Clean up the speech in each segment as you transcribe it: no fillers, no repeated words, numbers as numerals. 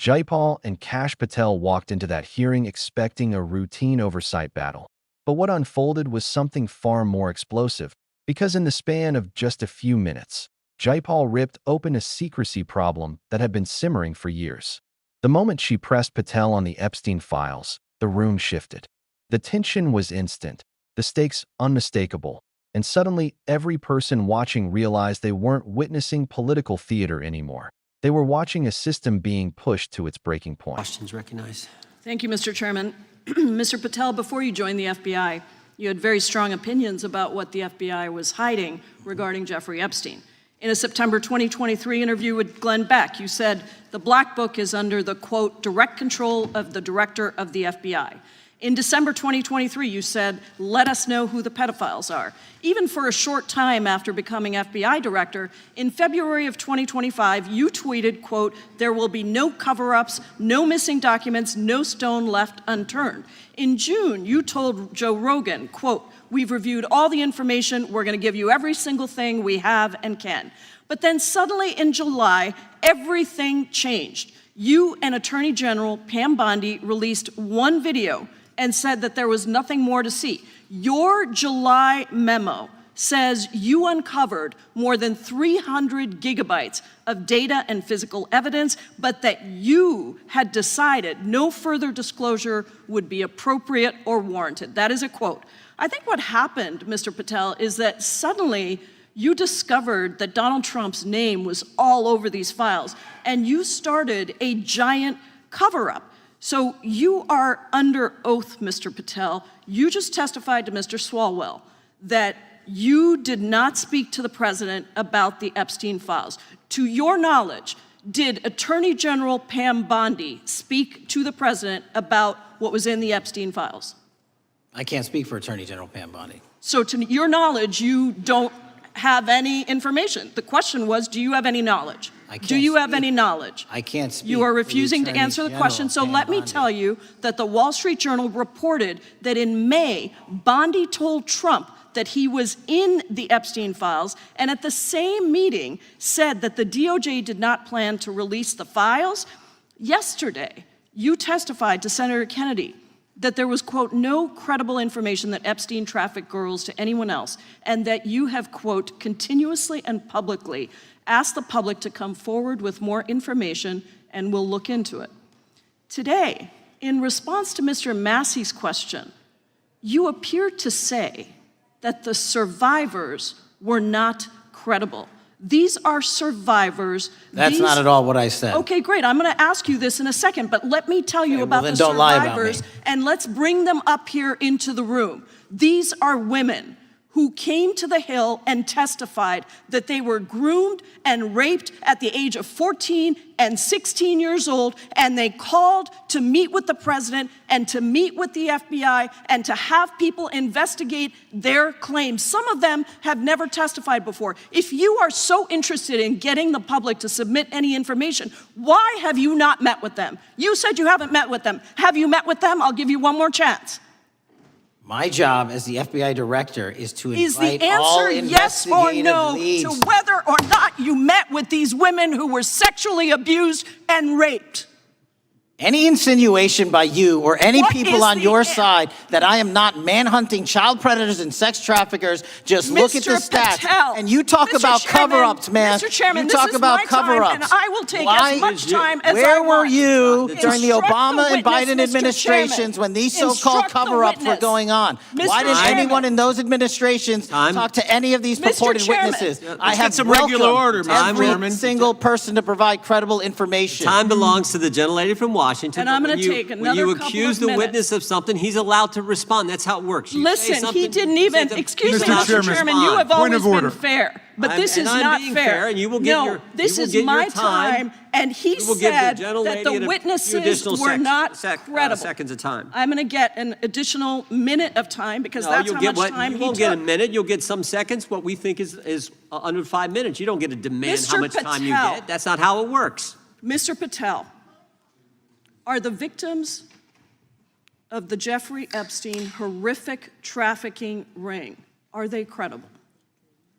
Jayapal and Kash Patel walked into that hearing expecting a routine oversight battle. But what unfolded was something far more explosive, because in the span of just a few minutes, Jayapal ripped open a secrecy problem that had been simmering for years. The moment she pressed Patel on the Epstein files, the room shifted. The tension was instant, the stakes unmistakable, and suddenly every person watching realized they weren't witnessing political theater anymore. They were watching a system being pushed to its breaking point. Questions recognized. Thank you, Mr. Chairman. Mr. Patel, before you joined the FBI, you had very strong opinions about what the FBI was hiding regarding Jeffrey Epstein. In a September 2023 interview with Glenn Beck, you said the Black Book is under the, quote, direct control of the director of the FBI. In December 2023, you said, let us know who the pedophiles are. Even for a short time after becoming FBI director, in February of 2025, you tweeted, quote, there will be no cover-ups, no missing documents, no stone left unturned. In June, you told Joe Rogan, quote, we've reviewed all the information, we're gonna give you every single thing we have and can. But then suddenly in July, everything changed. You and Attorney General Pam Bondi released one video and said that there was nothing more to see. Your July memo says you uncovered more than 300 gigabytes of data and physical evidence, but that you had decided no further disclosure would be appropriate or warranted. That is a quote. I think what happened, Mr. Patel, is that suddenly you discovered that Donald Trump's name was all over these files, and you started a giant cover-up. So you are under oath, Mr. Patel. You just testified to Mr. Swalwell that you did not speak to the president about the Epstein files. To your knowledge, did Attorney General Pam Bondi speak to the president about what was in the Epstein files? I can't speak for Attorney General Pam Bondi. So to your knowledge, you don't have any information. The question was, do you have any knowledge? Do you have any knowledge? I can't speak. You are refusing to answer the question, so let me tell you that the Wall Street Journal reported that in May, Bondi told Trump that he was in the Epstein files, and at the same meeting said that the DOJ did not plan to release the files. Yesterday, you testified to Senator Kennedy that there was, quote, no credible information that Epstein trafficked girls to anyone else, and that you have, quote, continuously and publicly asked the public to come forward with more information, and we'll look into it. Today, in response to Mr. Massey's question, you appear to say that the survivors were not credible. These are survivors. That's not at all what I said. Okay, great. I'm going to ask you this in a second, but let me tell you about the survivors, and let's bring them up here into the room. These are women who came to the Hill and testified that they were groomed and raped at the age of 14 and 16 years old, and they called to meet with the president and to meet with the FBI and to have people investigate their claims. Some of them have never testified before. If you are so interested in getting the public to submit any information, why have you not met with them? You said you haven't met with them. Have you met with them? I'll give you one more chance. My job as the FBI director is to invite all investigative leads. Is the answer yes or no to whether or not you met with these women who were sexually abused and raped? Any insinuation by you or any people on your side that I am not manhunting child predators and sex traffickers, just look at the stats. And you talk about cover-ups, man. Mr. Chairman, you talk about cover-ups. And I will take as much time as I want. Where were you during the Obama and Biden administrations when these so-called cover-ups were going on? Why didn't anyone in those administrations talk to any of these purported witnesses? I have welcomed every single person to provide credible information. Time belongs to the gentlelady from Washington. And I'm going to take another when you couple accuse of the minutes. Witness of something, he's allowed to respond. That's how it works. You Listen, he didn't even, excuse me, Mr. Chairman, you have always been fair, but this is not fair. And you will get this is my time, and he said that the witnesses were not credible. Seconds of time. I'm going to get an additional minute of time because that's how much time he took. You won't get a minute. You'll get some seconds. What we think is under 5 minutes. You don't get to demand how much time you get. That's not how it works. Mr. Patel, are the victims of the Jeffrey Epstein horrific trafficking ring, are they credible?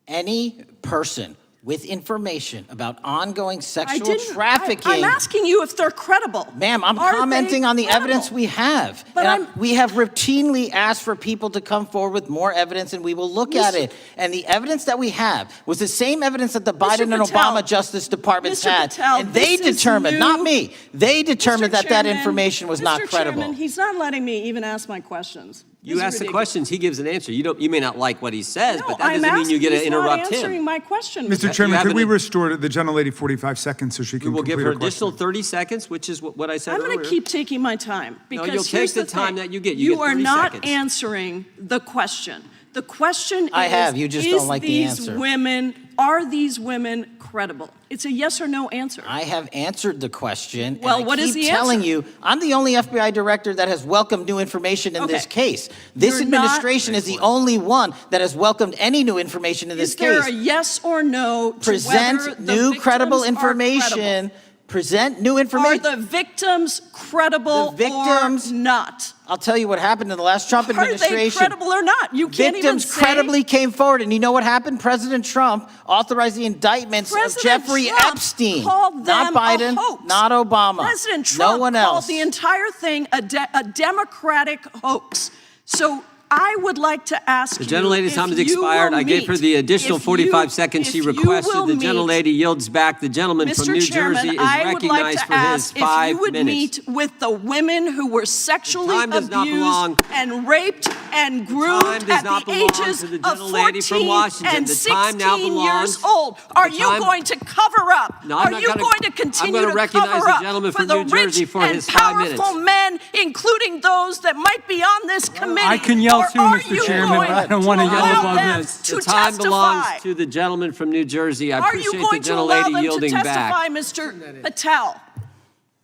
Any person with information about ongoing sexual trafficking. I'm asking you if they're credible. Ma'am, I'm commenting on the evidence we have. But we have routinely asked for people to come forward with more evidence, and we will look at it. And the evidence that we have was the same evidence that the Biden and Obama Justice Departments had. And they determined, not me, they determined that information was not credible. Chairman, he's not letting me even ask my questions. You ask the questions, he gives an answer. You may not like what he says, but that doesn't mean you get to interrupt He's not answering my question. Mr. Chairman, could we restore the gentlelady 45 seconds so she can complete her question? We'll give her additional 30 seconds, which is what I said earlier. I'm going to keep taking my time. Because you'll take the time that you get. You get 30 are not seconds. answering the question. The question you just don't like the answer. Are these women credible? It's a yes or no answer. I have answered the question. Well, and what is the keep telling answer? you, I'm the only FBI director that has welcomed new information in this case. This administration is the only one that has welcomed any new information in this case. Is there a yes or no to present whether the new victims credible are information. credible? Present new information. Are the victims credible or not? I'll tell you what happened in the last Trump administration. Are they credible or not? You can't even say. Victims credibly came forward, and you know what happened? President Trump authorized the indictments of Jeffrey Epstein. Not Biden, not Obama. President Trump no one else. called the entire thing a Democratic hoax. So I would like to ask the gentlelady's time has expired. I gave her the additional 45 seconds she requested. The gentlelady yields back. The gentleman from New Jersey is recognized for his 5 minutes. If you would meet with the women who were sexually abused and raped and groomed at the ages of 14 and 16 years old. Are you going to cover up? Are you going to continue to cover up for the rich and powerful men, including those that might be on this committee? I can yell too, Mr. Chairman. I don't want to yell above this. The time belongs to the gentleman from New Jersey. I appreciate the gentlelady yielding back. Are you going to allow them to testify, Mr. Patel?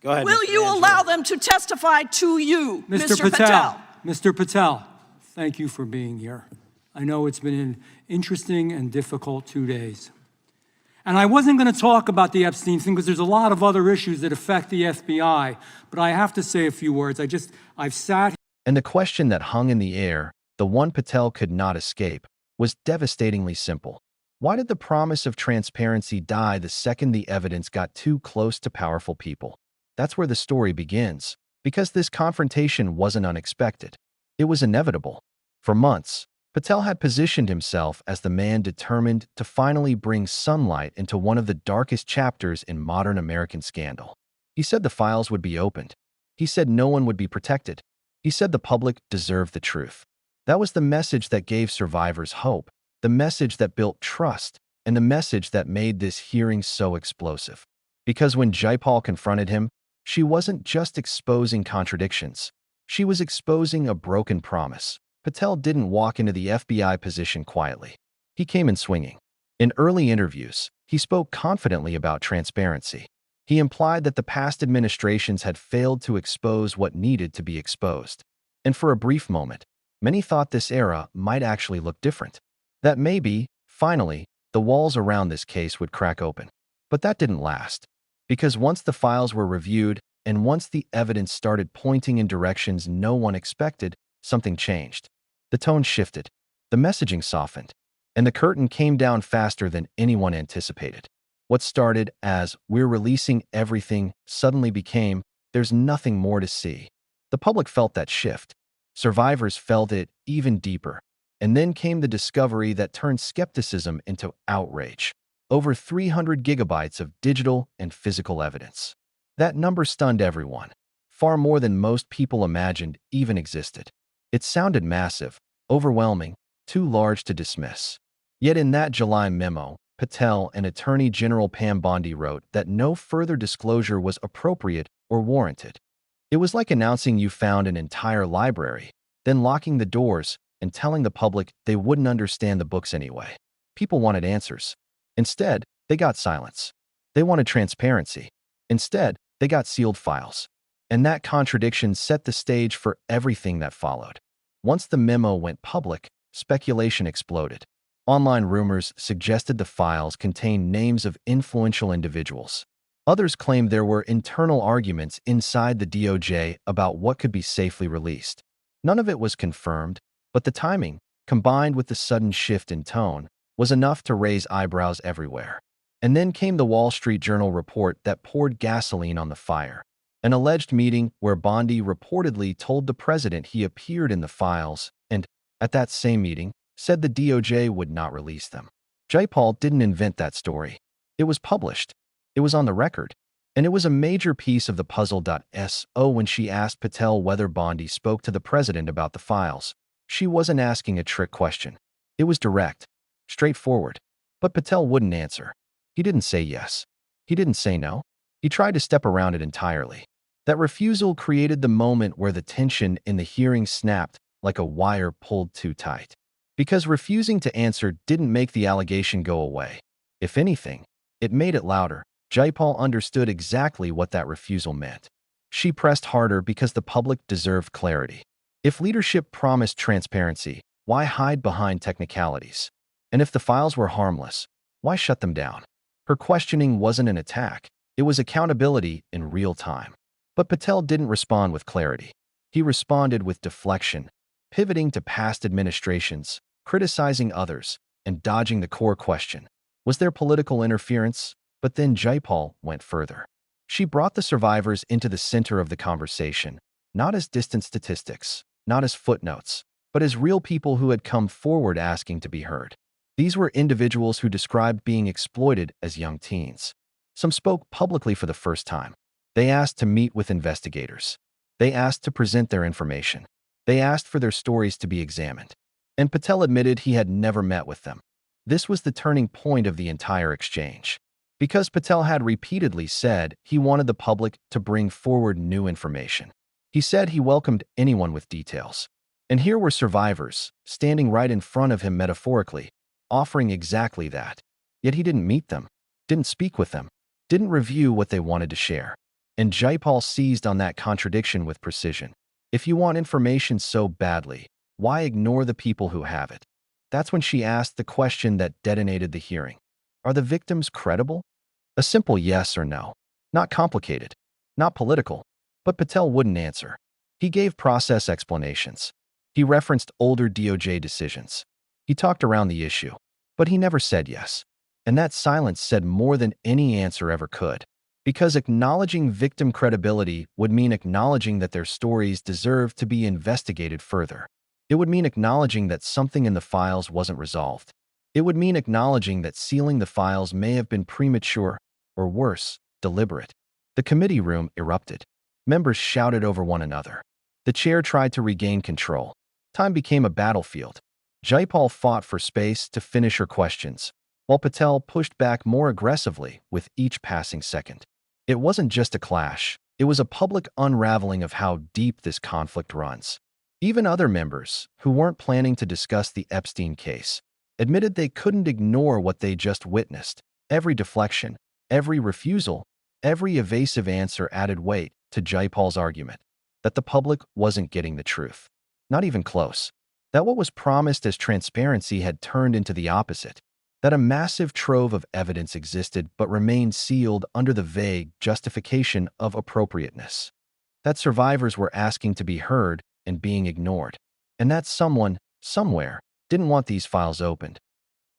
Go ahead. Will you allow them to testify to you, Mr. Patel? Mr. Patel, thank you for being here. I know it's been an interesting and difficult 2 days. And I wasn't going to talk about the Epstein thing because there's a lot of other issues that affect the FBI, but I have to say a few words. I've sat. And the question that hung in the air, the one Patel could not escape, was devastatingly simple. Why did the promise of transparency die the second the evidence got too close to powerful people? That's where the story begins, because this confrontation wasn't unexpected. It was inevitable. For months, Patel had positioned himself as the man determined to finally bring sunlight into one of the darkest chapters in modern American scandal. He said the files would be opened. He said no one would be protected. He said the public deserved the truth. That was the message that gave survivors hope, the message that built trust, and the message that made this hearing so explosive. Because when Jayapal confronted him, she wasn't just exposing contradictions. She was exposing a broken promise. Patel didn't walk into the FBI position quietly. He came in swinging. In early interviews, he spoke confidently about transparency. He implied that the past administrations had failed to expose what needed to be exposed. And for a brief moment, many thought this era might actually look different. That maybe, finally, the walls around this case would crack open. But that didn't last. Because once the files were reviewed, and once the evidence started pointing in directions no one expected, something changed. The tone shifted, the messaging softened, and the curtain came down faster than anyone anticipated. What started as, "we're releasing everything," suddenly became, "there's nothing more to see." The public felt that shift. Survivors felt it even deeper. And then came the discovery that turned skepticism into outrage. Over 300 gigabytes of digital and physical evidence. That number stunned everyone, far more than most people imagined even existed. It sounded massive, overwhelming, too large to dismiss. Yet in that July memo, Patel and Attorney General Pam Bondi wrote that no further disclosure was appropriate or warranted. It was like announcing you found an entire library, then locking the doors and telling the public they wouldn't understand the books anyway. People wanted answers. Instead, they got silence. They wanted transparency. Instead, they got sealed files. And that contradiction set the stage for everything that followed. Once the memo went public, speculation exploded. Online rumors suggested the files contained names of influential individuals. Others claimed there were internal arguments inside the DOJ about what could be safely released. None of it was confirmed, but the timing, combined with the sudden shift in tone, was enough to raise eyebrows everywhere. And then came the Wall Street Journal report that poured gasoline on the fire. An alleged meeting where Bondi reportedly told the president he appeared in the files and, at that same meeting, said the DOJ would not release them. Jayapal didn't invent that story. It was published. It was on the record. And it was a major piece of the puzzle. So when she asked Patel whether Bondi spoke to the president about the files, she wasn't asking a trick question. It was direct, straightforward. But Patel wouldn't answer. He didn't say yes. He didn't say no. He tried to step around it entirely. That refusal created the moment where the tension in the hearing snapped like a wire pulled too tight. Because refusing to answer didn't make the allegation go away. If anything, it made it louder. Jayapal understood exactly what that refusal meant. She pressed harder because the public deserved clarity. If leadership promised transparency, why hide behind technicalities? And if the files were harmless, why shut them down? Her questioning wasn't an attack. It was accountability in real time. But Patel didn't respond with clarity. He responded with deflection, pivoting to past administrations, criticizing others, and dodging the core question. Was there political interference? But then Jayapal went further. She brought the survivors into the center of the conversation, not as distant statistics, not as footnotes, but as real people who had come forward asking to be heard. These were individuals who described being exploited as young teens. Some spoke publicly for the first time. They asked to meet with investigators. They asked to present their information. They asked for their stories to be examined. And Patel admitted he had never met with them. This was the turning point of the entire exchange. Because Patel had repeatedly said he wanted the public to bring forward new information. He said he welcomed anyone with details. And here were survivors, standing right in front of him metaphorically, offering exactly that. Yet he didn't meet them, didn't speak with them, didn't review what they wanted to share. And Jayapal seized on that contradiction with precision. If you want information so badly, why ignore the people who have it? That's when she asked the question that detonated the hearing. Are the victims credible? A simple yes or no. Not complicated. Not political. But Patel wouldn't answer. He gave process explanations. He referenced older DOJ decisions. He talked around the issue. But he never said yes. And that silence said more than any answer ever could. Because acknowledging victim credibility would mean acknowledging that their stories deserve to be investigated further. It would mean acknowledging that something in the files wasn't resolved. It would mean acknowledging that sealing the files may have been premature, or worse, deliberate. The committee room erupted. Members shouted over one another. The chair tried to regain control. Time became a battlefield. Jayapal fought for space to finish her questions, while Patel pushed back more aggressively with each passing second. It wasn't just a clash. It was a public unraveling of how deep this conflict runs. Even other members, who weren't planning to discuss the Epstein case, admitted they couldn't ignore what they just witnessed. Every deflection, every refusal, every evasive answer added weight to Jayapal's argument that the public wasn't getting the truth. Not even close. That what was promised as transparency had turned into the opposite. That a massive trove of evidence existed but remained sealed under the vague justification of appropriateness. That survivors were asking to be heard and being ignored. And that someone, somewhere, didn't want these files opened.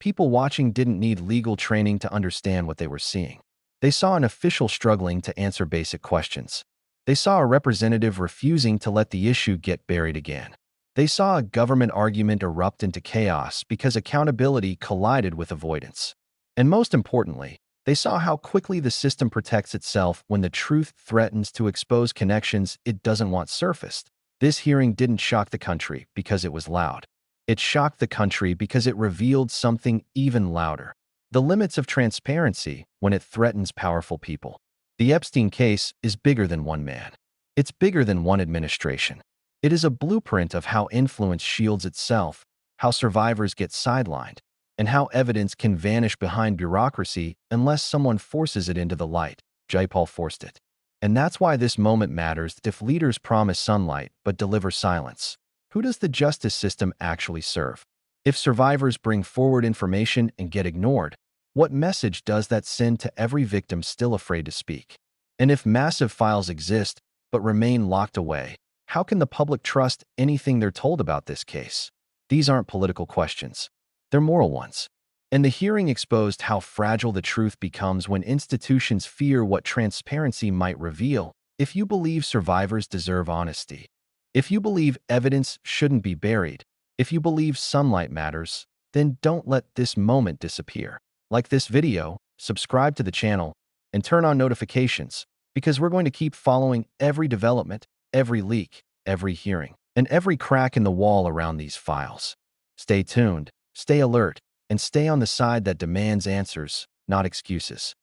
People watching didn't need legal training to understand what they were seeing. They saw an official struggling to answer basic questions. They saw a representative refusing to let the issue get buried again. They saw a government argument erupt into chaos because accountability collided with avoidance. And most importantly, they saw how quickly the system protects itself when the truth threatens to expose connections it doesn't want surfaced. This hearing didn't shock the country because it was loud. It shocked the country because it revealed something even louder: the limits of transparency when it threatens powerful people. The Epstein case is bigger than one man. It's bigger than one administration. It is a blueprint of how influence shields itself, how survivors get sidelined, and how evidence can vanish behind bureaucracy unless someone forces it into the light. Jayapal forced it. And that's why this moment matters. If leaders promise sunlight but deliver silence, who does the justice system actually serve? If survivors bring forward information and get ignored, what message does that send to every victim still afraid to speak? And if massive files exist but remain locked away, how can the public trust anything they're told about this case? These aren't political questions. They're moral ones. And the hearing exposed how fragile the truth becomes when institutions fear what transparency might reveal. If you believe survivors deserve honesty, if you believe evidence shouldn't be buried, if you believe sunlight matters, then don't let this moment disappear. Like this video, subscribe to the channel, and turn on notifications, because we're going to keep following every development, every leak, every hearing, and every crack in the wall around these files. Stay tuned, stay alert, and stay on the side that demands answers, not excuses.